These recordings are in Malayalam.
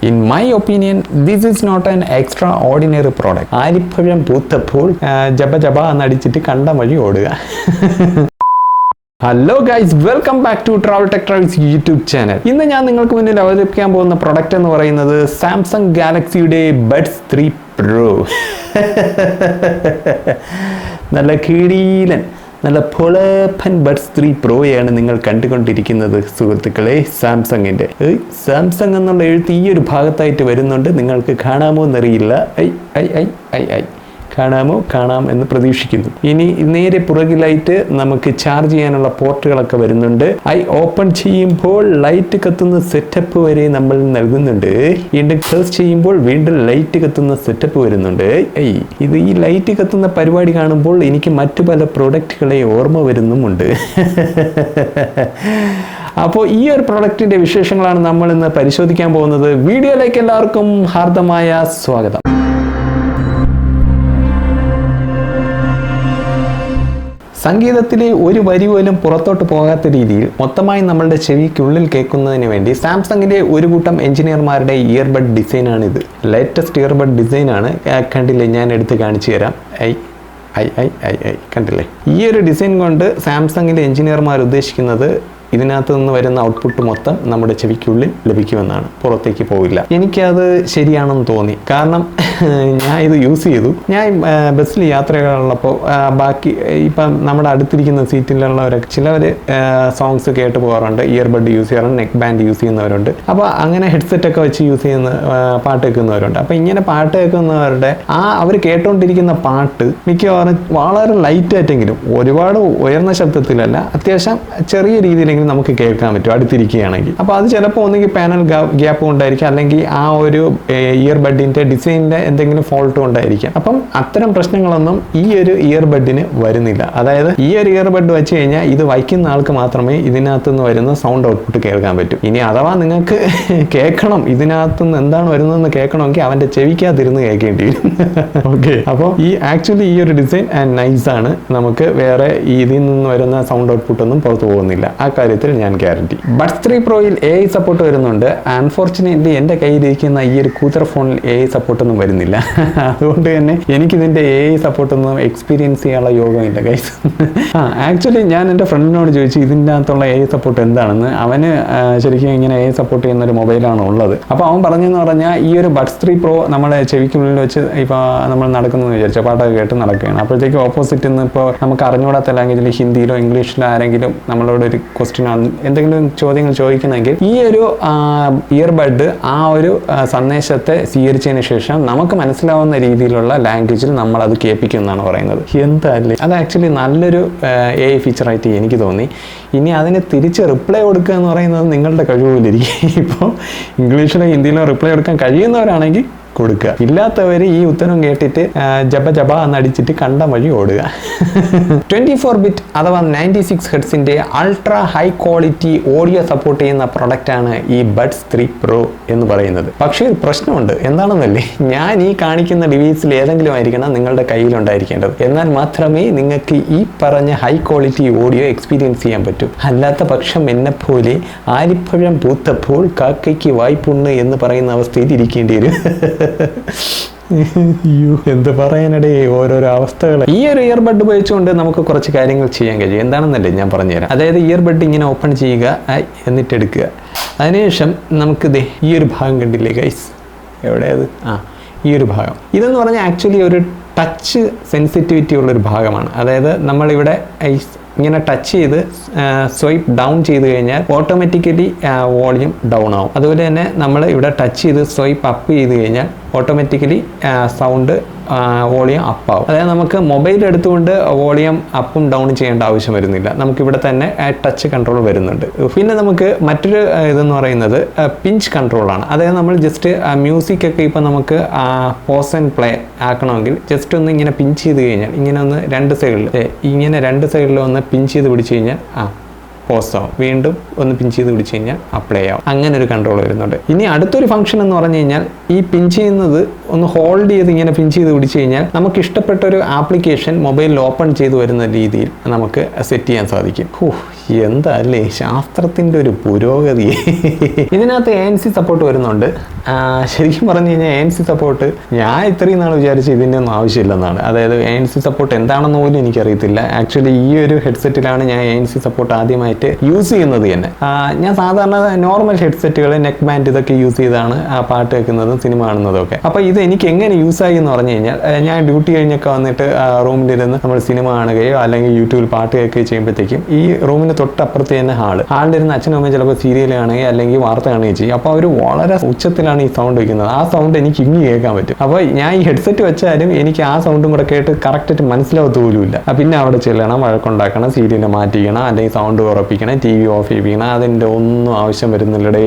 In my opinion, this is not an extraordinary product. ആലിപ്പഴം Poothappol ജബ ജബ എന്നടിച്ചിട്ട് കണ്ട വഴി ഓടുക. Hello guys, welcome back to travel tech travels YouTube channel. ഇന്ന് ഞാൻ നിങ്ങൾക്ക് മുന്നിൽ അവതരിപ്പിക്കാൻ പോകുന്ന പ്രൊഡക്റ്റ് എന്ന് പറയുന്നത് സാംസങ് ഗാലക്സിയുടെ ബഡ്സ് 3 Pro. നല്ല കിടീലൻ, നല്ല പൊളപ്പൻ ബഡ്സ് 3 Proയാണ് നിങ്ങൾ കണ്ടുകൊണ്ടിരിക്കുന്നത് സുഹൃത്തുക്കളെ. സാംസങ്ങിൻ്റെ സാംസങ് എന്നുള്ള എഴുത്ത് ഈ ഒരു ഭാഗത്തായിട്ട് വരുന്നുണ്ട്. നിങ്ങൾക്ക് കാണാമോ എന്നറിയില്ല. കാണാം എന്ന് പ്രതീക്ഷിക്കുന്നു. ഇനി നേരെ പുറകിലായിട്ട് നമുക്ക് ചാർജ് ചെയ്യാനുള്ള പോർട്ടുകളൊക്കെ വരുന്നുണ്ട്. ഓപ്പൺ ചെയ്യുമ്പോൾ ലൈറ്റ് കത്തുന്ന സെറ്റപ്പ് വരെ നമ്മൾ നൽകുന്നുണ്ട്. വീണ്ടും ക്ലോസ് ചെയ്യുമ്പോൾ വീണ്ടും ലൈറ്റ് കത്തുന്ന സെറ്റപ്പ് വരുന്നുണ്ട്. ഇത് ഈ ലൈറ്റ് കത്തുന്ന പരിപാടി കാണുമ്പോൾ എനിക്ക് മറ്റു പല പ്രോഡക്റ്റുകളെ ഓർമ്മ വരുന്നുമുണ്ട്. അപ്പോൾ ഈ ഒരു പ്രൊഡക്റ്റിന്റെ വിശേഷങ്ങളാണ് നമ്മൾ ഇന്ന് പരിശോധിക്കാൻ പോകുന്നത്. വീഡിയോയിലേക്ക് എല്ലാവർക്കും ഹാർദമായ സ്വാഗതം. സംഗീതത്തിലെ ഒരു വരി പോലും പുറത്തോട്ട് പോകാത്ത രീതിയിൽ മൊത്തമായി നമ്മളുടെ ചെവിക്കുള്ളിൽ കേൾക്കുന്നതിന് വേണ്ടി സാംസങ്ങിന്റെ ഒരു കൂട്ടം എഞ്ചിനീയർമാരുടെ ഇയർബഡ് ഡിസൈനാണിത്. ലേറ്റസ്റ്റ് ഇയർബഡ് ഡിസൈനാണ്. കണ്ടില്ലേ, ഞാൻ എടുത്ത് കാണിച്ചു തരാം. കണ്ടില്ലേ, ഈ ഒരു ഡിസൈൻ കൊണ്ട് സാംസങ്ങിന്റെ എഞ്ചിനീയർമാർ ഉദ്ദേശിക്കുന്നത് ഇതിനകത്ത് നിന്ന് വരുന്ന ഔട്ട്പുട്ട് മൊത്തം നമ്മുടെ ചെവിക്കുള്ളിൽ ലഭിക്കുമെന്നാണ്, പുറത്തേക്ക് പോവില്ല. എനിക്കത് ശരിയാണെന്ന് തോന്നി. കാരണം ഞാൻ ഇത് യൂസ് ചെയ്തു. ഞാൻ ബസ്സിൽ യാത്രകളുള്ളപ്പോൾ ബാക്കി ഇപ്പം നമ്മുടെ അടുത്തിരിക്കുന്ന സീറ്റിലുള്ളവരൊക്കെ ചിലവർ സോങ്സ് കേട്ട് പോകാറുണ്ട്, ഇയർബഡ് യൂസ് ചെയ്യാറുണ്ട്, നെക്ക് ബാൻഡ് യൂസ് ചെയ്യുന്നവരുണ്ട്. അപ്പോൾ അങ്ങനെ ഹെഡ്സെറ്റൊക്കെ വെച്ച് യൂസ് ചെയ്യുന്ന പാട്ട് കേൾക്കുന്നവരുണ്ട്. അപ്പോൾ ഇങ്ങനെ പാട്ട് കേൾക്കുന്നവരുടെ അവർ കേട്ടുകൊണ്ടിരിക്കുന്ന പാട്ട് മിക്കവാറും വളരെ ലൈറ്റ് ആയിട്ടെങ്കിലും, ഒരുപാട് ഉയർന്ന ശബ്ദത്തിലല്ല, അത്യാവശ്യം ചെറിയ രീതിയിലെങ്കിലും നമുക്ക് കേൾക്കാൻ പറ്റും അടുത്തിരിക്കുകയാണെങ്കിൽ. അപ്പോൾ അത് ചിലപ്പോൾ ഒന്നെങ്കിൽ പാനൽ ഗ്യാപ്പ് കൊണ്ടായിരിക്കും, അല്ലെങ്കിൽ ആ ഒരു ഇയർബഡിന്റെ ഡിസൈനിന്റെ എന്തെങ്കിലും ഫോൾട്ട് കൊണ്ടായിരിക്കും. അപ്പം അത്തരം പ്രശ്നങ്ങളൊന്നും ഈ ഒരു ഇയർബഡിന് വരുന്നില്ല. അതായത് ഈ ഒരു ഇയർബഡ് വെച്ച് കഴിഞ്ഞാൽ ഇത് വയ്ക്കുന്ന ആൾക്ക് മാത്രമേ ഇതിനകത്തുനിന്ന് വരുന്ന സൗണ്ട് ഔട്ട്പുട്ട് കേൾക്കാൻ പറ്റൂ. ഇനി അഥവാ നിങ്ങൾക്ക് കേൾക്കണം, ഇതിനകത്തുനിന്ന് എന്താണ് വരുന്നതെന്ന് കേൾക്കണമെങ്കിൽ അവന്റെ ചെവിക്കകത്തിരുന്ന് കേൾക്കേണ്ടി വരും. ഓക്കെ, അപ്പോൾ ആക്ച്വലി ഈ ഒരു ഡിസൈൻ നൈസ് ആണ്. നമുക്ക് വേറെ ഇതിൽ നിന്ന് വരുന്ന സൗണ്ട് ഔട്ട്പുട്ട് ഒന്നും പുറത്തു പോകുന്നില്ല. ആ കാര്യത്തിൽ ഞാൻ ഗ്യാരണ്ടി. ബഡ്സ് 3 Proയിൽ AI സപ്പോർട്ട് വരുന്നുണ്ട്. അൺഫോർച്ചുനേറ്റ്ലി എൻ്റെ കയ്യിലിരിക്കുന്ന ഈ ഒരു കൂതർ ഫോണിൽ AI സപ്പോർട്ടൊന്നും വരുന്നില്ല. അതുകൊണ്ട് തന്നെ എനിക്കിതിൻ്റെ AI സപ്പോർട്ടൊന്നും എക്സ്പീരിയൻസ് ചെയ്യാനുള്ള യോഗമില്ല ഗൈസ്. ആക്ച്വലി ഞാൻ എൻ്റെ ഫ്രണ്ടിനോട് ചോദിച്ചു ഇതിൻ്റെ അകത്തുള്ള AI സപ്പോർട്ട് എന്താണെന്ന്. അവന് ശരിക്കും ഇങ്ങനെ AI സപ്പോർട്ട് ചെയ്യുന്ന ഒരു മൊബൈലാണ് ഉള്ളത്. അപ്പോൾ അവൻ പറഞ്ഞെന്ന് പറഞ്ഞാൽ ഈ ഒരു ബഡ്സ് 3 Pro നമ്മളെ ചെവിക്കുള്ളിൽ വെച്ച് ഇപ്പോൾ നമ്മൾ നടക്കുന്നതെന്ന് വിചാരിച്ചു, പാട്ടൊക്കെ കേട്ട് നടക്കുകയാണ്. അപ്പോഴത്തേക്ക് ഓപ്പോസിറ്റ് നിന്ന് ഇപ്പോൾ നമുക്ക് അറിഞ്ഞുകൂടാത്ത ലാംഗ്വേജിൽ ഹിന്ദിയിലോ ഇംഗ്ലീഷിലോ ആരെങ്കിലും നമ്മളോട് ഒരു ക്വസ്റ്റ്യൻ എന്തെങ്കിലും ചോദ്യങ്ങൾ ചോദിക്കുന്നെങ്കിൽ ഈ ഒരു ഇയർബഡ് ആ ഒരു സന്ദേശത്തെ സ്വീകരിച്ചതിന് ശേഷം നമുക്ക് മനസ്സിലാവുന്ന രീതിയിലുള്ള ലാംഗ്വേജിൽ നമ്മൾ അത് കേൾപ്പിക്കും എന്നാണ് പറയുന്നത്. എന്താല്ലേ, അത് ആക്ച്വലി നല്ലൊരു AI ഫീച്ചറായിട്ട് എനിക്ക് തോന്നി. ഇനി അതിന് തിരിച്ച് റിപ്ലൈ കൊടുക്കുക എന്ന് പറയുന്നത് നിങ്ങളുടെ കഴിവിലിരിക്കും. ഇപ്പോൾ ഇംഗ്ലീഷിലോ ഹിന്ദിയിലോ റിപ്ലൈ കൊടുക്കാൻ കഴിയുന്നവരാണെങ്കിൽ കൊടുക്കുക, ഇല്ലാത്തവർ ഈ ഉത്തരം കേട്ടിട്ട് ജബ ജബ എന്നടിച്ചിട്ട് കണ്ട വഴി ഓടുക. 24 ബിറ്റ് അഥവാ 96 ഹെർട്സിന്റെ ultra high quality audio support ചെയ്യുന്ന പ്രൊഡക്റ്റാണ് ഈ ബഡ്സ് 3 Pro എന്ന് പറയുന്നത്. പക്ഷേ ഒരു പ്രശ്നമുണ്ട്. എന്താണെന്നല്ലേ, ഞാൻ ഈ കാണിക്കുന്ന ഡിവൈസിൽ ഏതെങ്കിലും ആയിരിക്കണം നിങ്ങളുടെ കയ്യിലുണ്ടായിരിക്കേണ്ടത്. എന്നാൽ മാത്രമേ നിങ്ങൾക്ക് ഈ പറഞ്ഞ ഹൈ ക്വാളിറ്റി ഓഡിയോ എക്സ്പീരിയൻസ് ചെയ്യാൻ പറ്റൂ. അല്ലാത്ത പക്ഷം എന്നെപ്പോലെ ആലിപ്പഴം പൂത്തപ്പോൾ കാക്കയ്ക്ക് വായ്പുണ്ണ് എന്ന് പറയുന്ന അവസ്ഥയിൽ ഇരിക്കേണ്ടി വരും. എന്ത് പറയാനടേ, ഓരോരോ അവസ്ഥകൾ. ഈ ഒരു ഇയർബഡ് ഉപയോഗിച്ചുകൊണ്ട് നമുക്ക് കുറച്ച് കാര്യങ്ങൾ ചെയ്യാൻ കഴിയും. എന്താണെന്നല്ലേ ഞാൻ പറഞ്ഞുതരാം. അതായത് ഇയർബഡ് ഇങ്ങനെ ഓപ്പൺ ചെയ്യുക, എന്നിട്ട് എടുക്കുക. അതിനുശേഷം നമുക്ക് ഈ ഒരു ഭാഗം കണ്ടില്ലേ ഗൈസ്, എവിടെയത്? ഈ ഒരു ഭാഗം ഇതെന്ന് പറഞ്ഞാൽ ആക്ച്വലി ഒരു ടച്ച് സെൻസിറ്റിവിറ്റി ഉള്ളൊരു ഭാഗമാണ്. അതായത് നമ്മളിവിടെ ഇങ്ങനെ ടച്ച് ചെയ്ത് സ്വൈപ്പ് ഡൗൺ ചെയ്ത് കഴിഞ്ഞാൽ ഓട്ടോമാറ്റിക്കലി വോളിയം ഡൗൺ ആവും. അതുപോലെ തന്നെ നമ്മൾ ഇവിടെ ടച്ച് ചെയ്ത് സ്വൈപ്പ് അപ്പ് ചെയ്ത് കഴിഞ്ഞാൽ ഓട്ടോമാറ്റിക്കലി സൗണ്ട് വോളിയം അപ്പാവും. അതായത് നമുക്ക് മൊബൈൽ എടുത്തുകൊണ്ട് വോളിയം അപ്പും ഡൗൺ ചെയ്യേണ്ട ആവശ്യം വരുന്നില്ല. നമുക്കിവിടെ തന്നെ ടച്ച് കൺട്രോൾ വരുന്നുണ്ട്. പിന്നെ നമുക്ക് മറ്റൊരു ഇതെന്ന് പറയുന്നത് പിഞ്ച് കൺട്രോളാണ്. അതായത് നമ്മൾ ജസ്റ്റ് മ്യൂസിക് ഒക്കെ ഇപ്പോൾ നമുക്ക് പോസ് ആൻഡ് പ്ലേ ആക്കണമെങ്കിൽ ജസ്റ്റ് ഒന്ന് ഇങ്ങനെ പിഞ്ച് ചെയ്ത് കഴിഞ്ഞാൽ, ഇങ്ങനെ ഒന്ന് രണ്ട് സൈഡിൽ ഒന്ന് പിഞ്ച് ചെയ്ത് പിടിച്ചു കഴിഞ്ഞാൽ പോസ്റ്റ് ആവും, വീണ്ടും ഒന്ന് പിൻ ചെയ്ത് പിടിച്ച് കഴിഞ്ഞാൽ അപ്ലൈ ആവും. അങ്ങനെ ഒരു കൺട്രോൾ വരുന്നുണ്ട്. ഇനി അടുത്തൊരു ഫംഗ്ഷൻ എന്ന് പറഞ്ഞു കഴിഞ്ഞാൽ ഈ പിൻ ചെയ്യുന്നത് ഒന്ന് ഹോൾഡ് ചെയ്ത് ഇങ്ങനെ പിൻ ചെയ്ത് പിടിച്ച് കഴിഞ്ഞാൽ നമുക്ക് ഇഷ്ടപ്പെട്ട ഒരു ആപ്ലിക്കേഷൻ മൊബൈലിൽ ഓപ്പൺ ചെയ്ത് വരുന്ന രീതിയിൽ നമുക്ക് സെറ്റ് ചെയ്യാൻ സാധിക്കും. എന്താ അല്ലേ ശാസ്ത്രത്തിൻ്റെ ഒരു പുരോഗതി. ഇതിനകത്ത് ANC സപ്പോർട്ട് വരുന്നുണ്ട്. ശരിക്കും പറഞ്ഞു കഴിഞ്ഞാൽ ANC സപ്പോർട്ട് ഞാൻ ഇത്രയും നാൾ വിചാരിച്ച് ഇതിൻ്റെ ഒന്നും ആവശ്യമില്ലെന്നാണ്. അതായത് ANC സപ്പോർട്ട് എന്താണെന്ന് പോലും എനിക്കറിയത്തില്ല. ആക്ച്വലി ഈ ഒരു ഹെഡ്സെറ്റിലാണ് ഞാൻ ANC സപ്പോർട്ട് ആദ്യമായിട്ട് യൂസ് ചെയ്യുന്നത് തന്നെ. ഞാൻ സാധാരണ നോർമൽ ഹെഡ്സെറ്റുകൾ, നെക്ക് ബാൻഡ് ഇതൊക്കെ യൂസ് ചെയ്താണ് പാട്ട് കേൾക്കുന്നതും സിനിമ കാണുന്നതും ഒക്കെ. അപ്പോൾ ഇത് എനിക്ക് എങ്ങനെ യൂസായി എന്ന് പറഞ്ഞു കഴിഞ്ഞാൽ ഞാൻ ഡ്യൂട്ടി കഴിഞ്ഞൊക്കെ വന്നിട്ട് റൂമിലിരുന്ന് നമ്മൾ സിനിമ കാണുകയോ അല്ലെങ്കിൽ യൂട്യൂബിൽ പാട്ട് കേൾക്കുകയോ ചെയ്യുമ്പോഴത്തേക്കും ഈ റൂമിന് തൊട്ടപ്പുറത്ത് തന്നെ ഹാളിലിരുന്ന് അച്ഛനും അമ്മയും ചിലപ്പോൾ സീരിയൽ കാണുകയോ അല്ലെങ്കിൽ വാർത്ത കാണുകയോ ചെയ്യും. അപ്പോൾ അവർ വളരെ ഉച്ചത്തിലാണ് ഈ സൗണ്ട് വയ്ക്കുന്നത്. ആ സൗണ്ട് എനിക്ക് ഇനി കേൾക്കാൻ പറ്റും. അപ്പോൾ ഞാൻ ഈ ഹെഡ്സെറ്റ് വെച്ചാലും എനിക്ക് ആ സൗണ്ടും കൂടെ കേട്ട് കറക്റ്റായിട്ട് മനസ്സിലാവത്ത് പോലുമില്ല. പിന്നെ അവിടെ ചെല്ലണം, വഴക്കുണ്ടാക്കണം, സീരിയൽ മാറ്റിക്കണം, അല്ലെങ്കിൽ സൗണ്ട് ഉറപ്പിക്കണം, TV ഓഫ് ചെയ്യിപ്പിക്കണം. അതിൻ്റെ ഒന്നും ആവശ്യം വരുന്നില്ലടേ.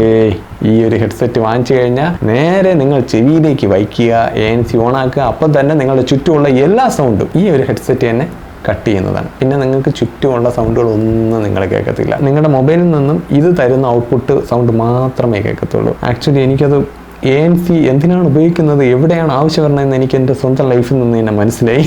ഈ ഒരു ഹെഡ്സെറ്റ് വാങ്ങിച്ചു കഴിഞ്ഞാൽ നേരെ നിങ്ങൾ ചെവിയിലേക്ക് വയ്ക്കുക, ANC ഓണാക്കുക. അപ്പം തന്നെ നിങ്ങളുടെ ചുറ്റുമുള്ള എല്ലാ സൗണ്ടും ഈ ഒരു ഹെഡ്സെറ്റ് തന്നെ കട്ട് ചെയ്യുന്നതാണ്. പിന്നെ നിങ്ങൾക്ക് ചുറ്റുമുള്ള സൗണ്ടുകളൊന്നും നിങ്ങൾ കേൾക്കത്തില്ല. നിങ്ങളുടെ മൊബൈലിൽ നിന്നും ഇത് തരുന്ന ഔട്ട്പുട്ട് സൗണ്ട് മാത്രമേ കേൾക്കത്തുള്ളൂ. ആക്ച്വലി എനിക്കത് ANC എന്തിനാണ് ഉപയോഗിക്കുന്നത്, എവിടെയാണ് ആവശ്യം വരണമെന്ന് എനിക്ക് എൻ്റെ സ്വന്തം ലൈഫിൽ നിന്ന് തന്നെ മനസ്സിലായി.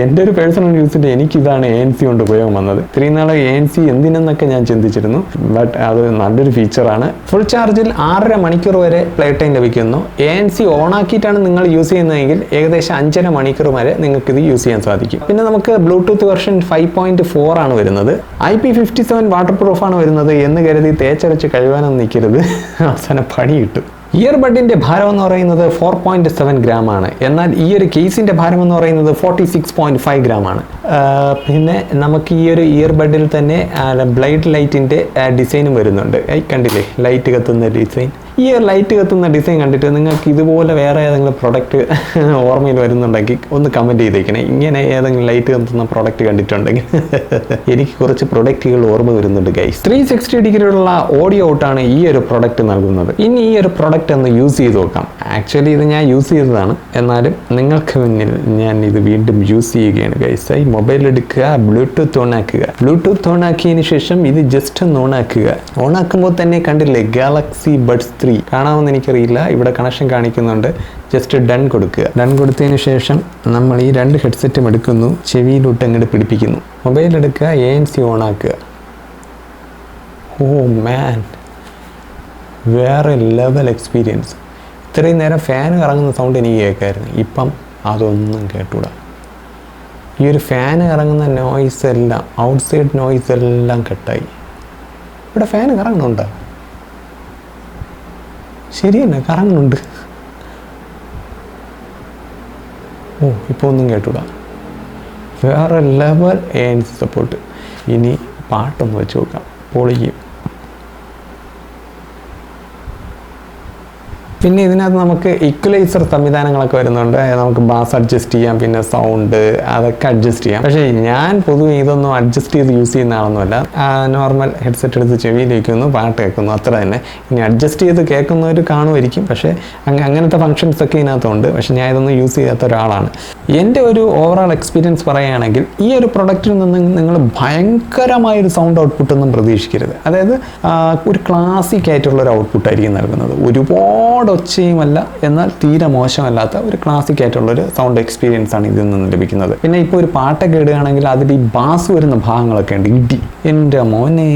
എൻ്റെ ഒരു പേഴ്സണൽ യൂസിൽ എനിക്കിതാണ് ANC കൊണ്ട് ഉപയോഗം വന്നത്. ഇത്രയും നാളെ ANC എന്തിനെന്നൊക്കെ ഞാൻ ചിന്തിച്ചിരുന്നു. ബട്ട് അത് നല്ലൊരു ഫീച്ചറാണ്. ഫുൾ ചാർജിൽ 6.5 മണിക്കൂർ വരെ പ്ലേ ടൈം ലഭിക്കുന്നു. ANC ഓണാക്കിയിട്ടാണ് നിങ്ങൾ യൂസ് ചെയ്യുന്നതെങ്കിൽ ഏകദേശം 5.5 മണിക്കൂർ വരെ നിങ്ങൾക്ക് ഇത് യൂസ് ചെയ്യാൻ സാധിക്കും. പിന്നെ നമുക്ക് ബ്ലൂടൂത്ത് വെർഷൻ 5.4 ആണ് വരുന്നത്. IP57 വാട്ടർ പ്രൂഫാണ് വരുന്നത് എന്ന് കരുതി തേച്ചരച്ച് കഴുകാനൊന്നും നിൽക്കരുത്, അവസാനം പണി കിട്ടും. ഇയർബഡിൻ്റെ ഭാരം എന്ന് പറയുന്നത് 4.7 ഗ്രാം ആണ്. എന്നാൽ ഈ ഒരു കേസിൻ്റെ ഭാരം എന്ന് പറയുന്നത് 46.5 ഗ്രാം ആണ്. പിന്നെ നമുക്ക് ഈ ഒരു ഇയർബഡിൽ തന്നെ ബ്ലൈഡ് ലൈറ്റിൻ്റെ ഡിസൈനും വരുന്നുണ്ട്. കണ്ടില്ലേ ലൈറ്റ് കത്തുന്ന ഡിസൈൻ. ഈ ലൈറ്റ് കത്തുന്ന ഡിസൈൻ കണ്ടിട്ട് നിങ്ങൾക്ക് ഇതുപോലെ വേറെ ഏതെങ്കിലും പ്രൊഡക്റ്റ് ഓർമ്മയിൽ വരുന്നുണ്ടെങ്കിൽ ഒന്ന് കമൻറ്റ് ചെയ്തേക്കണേ. ഇങ്ങനെ ഏതെങ്കിലും ലൈറ്റ് കത്തുന്ന പ്രൊഡക്റ്റ് കണ്ടിട്ടുണ്ടെങ്കിൽ എനിക്ക് കുറച്ച് പ്രൊഡക്റ്റുകൾ ഓർമ്മ വരുന്നുണ്ട് ഗൈസ്. 360 ഡിഗ്രിയുള്ള ഓഡിയോ ഔട്ടാണ് ഈ ഒരു പ്രൊഡക്റ്റ് നൽകുന്നത്. ഇനി ഈ ഒരു പ്രൊഡക്റ്റ് ഒന്ന് യൂസ് ചെയ്ത് നോക്കാം. ആക്ച്വലി ഇത് ഞാൻ യൂസ് ചെയ്തതാണ്, എന്നാലും നിങ്ങൾക്ക് മുന്നിൽ ഞാൻ ഇത് വീണ്ടും യൂസ് ചെയ്യുകയാണ് ഗൈസ്. ഈ മൊബൈൽ എടുക്കുക, ബ്ലൂടൂത്ത് ഓൺ ആക്കുക. ബ്ലൂടൂത്ത് ഓൺ ആക്കിയതിന് ശേഷം ഇത് ജസ്റ്റ് ഒന്ന് ഓൺ ആക്കുക. ഓൺ ആക്കുമ്പോൾ തന്നെ കണ്ടില്ലേ ഗാലക്സി ബഡ്സ് 3 കാണാമെന്ന് എനിക്കറിയില്ല. ഇവിടെ കണക്ഷൻ കാണിക്കുന്നുണ്ട്. ജസ്റ്റ് ഡൺ കൊടുക്കുക. ഡൺ കൊടുത്തതിന് ശേഷം നമ്മൾ ഈ 2 ഹെഡ്സെറ്റും എടുക്കുന്നു, ചെവിയിലോട്ട് അങ്ങോട്ട് പിടിപ്പിക്കുന്നു. മൊബൈൽ എടുക്കുക, ANC ഓൺ ആക്കുക. ഓ മാൻ, വേറെ ലെവൽ എക്സ്പീരിയൻസ്. ഇത്രയും നേരം ഫാൻ കറങ്ങുന്ന സൗണ്ട് എനിക്ക് കേൾക്കായിരുന്നു, ഇപ്പം അതൊന്നും കേട്ടൂടാ. ഈ ഒരു ഫാൻ ഇറങ്ങുന്ന നോയ്സ് എല്ലാം, ഔട്ട്സൈഡ് നോയ്സ് എല്ലാം കട്ടായി. ഇവിടെ ഫാൻ കറങ്ങുന്നുണ്ടോ? ശരി തന്നെ, കറങ്ങുന്നുണ്ട്. ഓ, ഇപ്പോൾ ഒന്നും കേട്ടൂടാ. വേറെ ലെവൽ ANC സപ്പോർട്ട്. ഇനി പാട്ടൊന്ന് വെച്ച് നോക്കാം, പൊളിക്കും. പിന്നെ ഇതിനകത്ത് നമുക്ക് ഇക്വലൈസർ സംവിധാനങ്ങളൊക്കെ വരുന്നുണ്ട്. നമുക്ക് ബാസ് അഡ്ജസ്റ്റ് ചെയ്യാം, പിന്നെ സൗണ്ട് അതൊക്കെ അഡ്ജസ്റ്റ് ചെയ്യാം. പക്ഷേ ഞാൻ പൊതുവെ ഇതൊന്നും അഡ്ജസ്റ്റ് ചെയ്ത് യൂസ് ചെയ്യുന്ന ആളൊന്നുമല്ല. നോർമൽ ഹെഡ്സെറ്റ് എടുത്ത് ചെവിയിൽ വയ്ക്കുന്നു, പാട്ട് കേൾക്കുന്നു, അത്ര തന്നെ. ഇനി അഡ്ജസ്റ്റ് ചെയ്ത് കേൾക്കുന്നവർ കാണുമായിരിക്കും, പക്ഷേ അങ്ങനത്തെ ഫങ്ഷൻസ് ഒക്കെ ഇതിനകത്തുണ്ട്. പക്ഷേ ഞാൻ ഇതൊന്നും യൂസ് ചെയ്യാത്ത ഒരാളാണ്. എൻ്റെ ഒരു ഓവറോൾ എക്സ്പീരിയൻസ് പറയുകയാണെങ്കിൽ ഈ ഒരു പ്രൊഡക്റ്റിൽ നിന്ന് നിങ്ങൾ ഭയങ്കരമായൊരു സൗണ്ട് ഔട്ട്പുട്ടൊന്നും പ്രതീക്ഷിക്കരുത്. അതായത് ഒരു ക്ലാസിക് ആയിട്ടുള്ള ഒരു ഔട്ട്പുട്ടായിരിക്കും നൽകുന്നത്. ഒരുപാട് ഒച്ചയുമല്ല, എന്നാൽ തീരെ മോശമല്ലാത്ത ഒരു ക്ലാസിക് ആയിട്ടുള്ളൊരു സൗണ്ട് എക്സ്പീരിയൻസ് ആണ് ഇതിൽ നിന്ന് ലഭിക്കുന്നത്. പിന്നെ ഇപ്പോൾ ഒരു പാട്ടൊക്കെ ഇടുകയാണെങ്കിൽ അതിൽ ഈ ബാസ് വരുന്ന ഭാഗങ്ങളൊക്കെ ഉണ്ട്, ഇടി. എൻ്റെ മോനെ,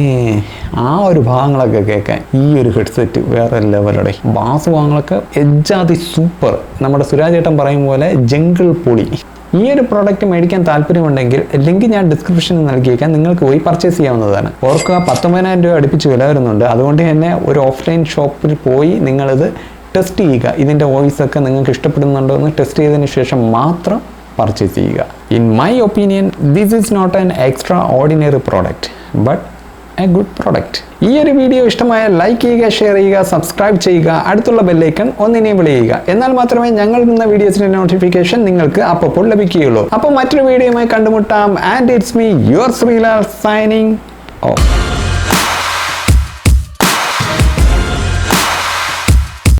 ആ ഒരു ഭാഗങ്ങളൊക്കെ കേൾക്കാൻ ഈ ഒരു ഹെഡ്സെറ്റ് വേറെ ലെവലടെ. ബാസ് ഭാഗങ്ങളൊക്കെ എജ്ജാതി സൂപ്പർ. നമ്മുടെ സുരാജ് ഏട്ടൻ പറയും പോലെ ജംഗിൾ പൊളി. ഈ ഒരു പ്രോഡക്റ്റ് മേടിക്കാൻ താല്പര്യമുണ്ടെങ്കിൽ ലിങ്ക് ഞാൻ ഡിസ്ക്രിപ്ഷനിൽ നൽകിയേക്കാം, നിങ്ങൾക്ക് പോയി പർച്ചേസ് ചെയ്യാവുന്നതാണ്. ഓർക്കുക, 19,000 രൂപ അടുപ്പിച്ച് വില വരുന്നുണ്ട്. അതുകൊണ്ട് തന്നെ ഒരു ഓഫ്ലൈൻ ഷോപ്പിൽ പോയി നിങ്ങളിത് ടെസ്റ്റ് ചെയ്യുക. ഇതിൻ്റെ വോയിസ് ഒക്കെ നിങ്ങൾക്ക് ഇഷ്ടപ്പെടുന്നുണ്ടോ എന്ന് ടെസ്റ്റ് ചെയ്തതിന് ശേഷം മാത്രം പർച്ചേസ് ചെയ്യുക. In my opinion this is not an extraordinary product, but a good product. ഈ ഒരു വീഡിയോ ഇഷ്ടമായ ലൈക്ക് ചെയ്യുക, ഷെയർ ചെയ്യുക, സബ്സ്ക്രൈബ് ചെയ്യുക, അടുത്തുള്ള ബെല്ലൈക്കൺ ഒന്ന് എനേബിൾ ചെയ്യുക. എന്നാൽ മാത്രമേ ഞങ്ങൾ ഇടുന്ന വീഡിയോസിന്റെ നോട്ടിഫിക്കേഷൻ നിങ്ങൾക്ക് അപ്പോൾ ലഭിക്കുകയുള്ളൂ. അപ്പോൾ മറ്റൊരു വീഡിയോയുമായി കണ്ടുമുട്ടാം. And it's me your Sreelal signing off.